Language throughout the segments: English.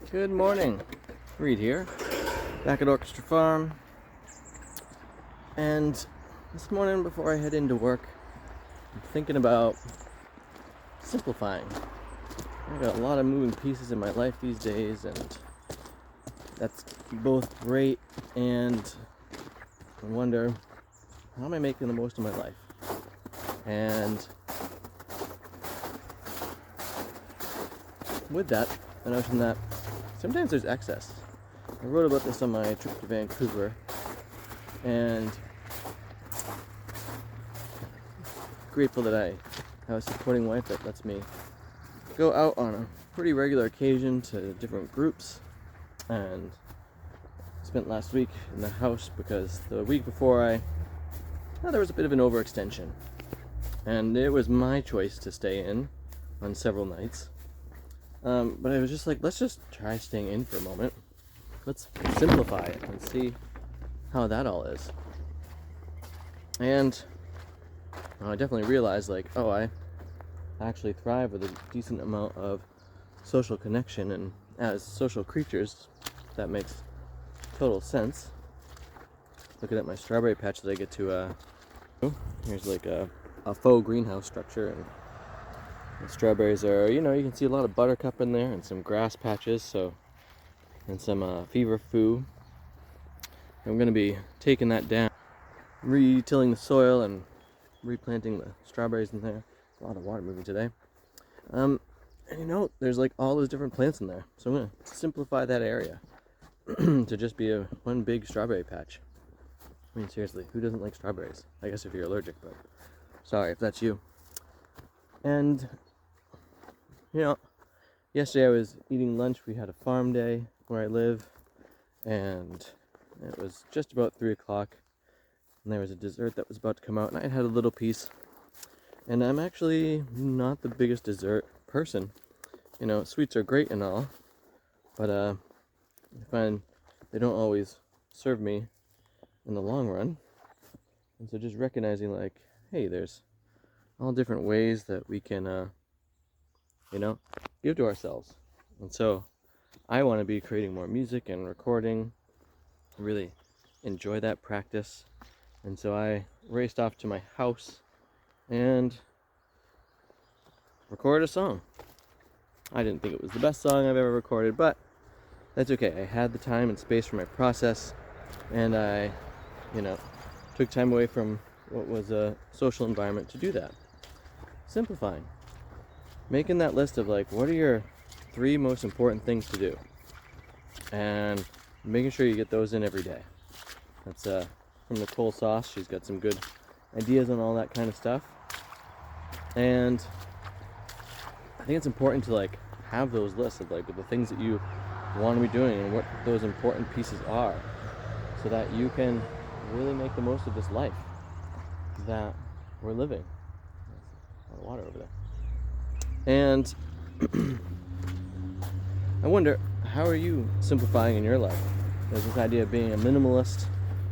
Good morning, Reed here, back at Orchestra Farm, and this morning before I head into work, I'm thinking about simplifying. I got a lot of moving pieces in my life these days, and that's both great and I wonder, how am I making the most of my life? And with that, I notion that sometimes there's excess. I wrote about this on my trip to Vancouver, and grateful that I have a supporting wife that lets me go out on a pretty regular occasion to different groups. And spent last week in the house because the week before there was a bit of an overextension, and it was my choice to stay in on several nights. But I was just like, let's just try staying in for a moment. Let's simplify it and see how that all is. And I definitely realized, I actually thrive with a decent amount of social connection, and as social creatures, that makes total sense. Looking at my strawberry patch that I get to, here's like a faux greenhouse structure, and the strawberries are, you can see a lot of buttercup in there and some grass patches, and some feverfew. I'm going to be taking that down, re-tilling the soil and replanting the strawberries in there. A lot of water moving today. And there's like all those different plants in there. So I'm going to simplify that area to just be one big strawberry patch. I mean, seriously, who doesn't like strawberries? I guess if you're allergic, but sorry if that's you. And yesterday I was eating lunch. We had a farm day where I live, and it was just about 3 o'clock, and there was a dessert that was about to come out, and I had a little piece. And I'm actually not the biggest dessert person. Sweets are great and all, but I find they don't always serve me in the long run. And so just recognizing, hey, there's all different ways that we can give to ourselves. And so I want to be creating more music and recording. I really enjoy that practice. And so I raced off to my house and recorded a song. I didn't think it was the best song I've ever recorded, but that's okay. I had the time and space for my process, and I, took time away from what was a social environment to do that. Simplifying. Making that list of what are your 3 most important things to do, and making sure you get those in every day. That's from Nicole Sauce. She's got some good ideas on all that kind of stuff, and I think it's important to have those lists of the things that you want to be doing and what those important pieces are, so that you can really make the most of this life that we're living. There's a lot of water over there. And I wonder, how are you simplifying in your life? There's this idea of being a minimalist.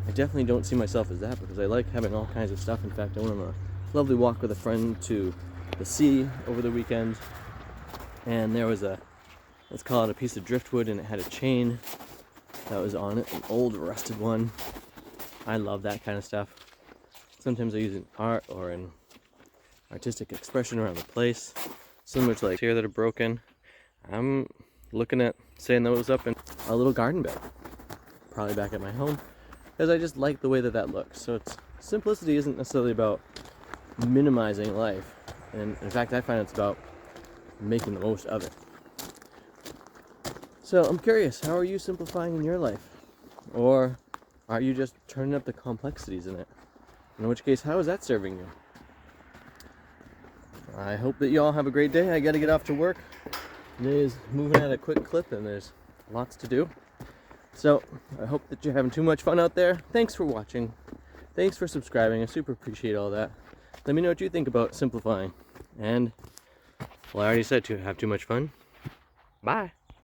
I definitely don't see myself as that, because I like having all kinds of stuff. In fact, I went on a lovely walk with a friend to the sea over the weekend, and there was let's call it a piece of driftwood, and it had a chain that was on it, an old rusted one. I love that kind of stuff. Sometimes I use it in art or in artistic expression around the place. Similar to here that are broken. I'm looking at setting those up in a little garden bed, probably back at my home, because I just like the way that looks. So simplicity isn't necessarily about minimizing life, and in fact I find it's about making the most of it. So I'm curious, how are you simplifying in your life? Or are you just turning up the complexities in it? In which case, how is that serving you? I hope that you all have a great day. I gotta get off to work. Today is moving at a quick clip, and there's lots to do. So I hope that you're having too much fun out there. Thanks for watching. Thanks for subscribing. I super appreciate all that. Let me know what you think about simplifying. And, well, I already said to have too much fun. Bye.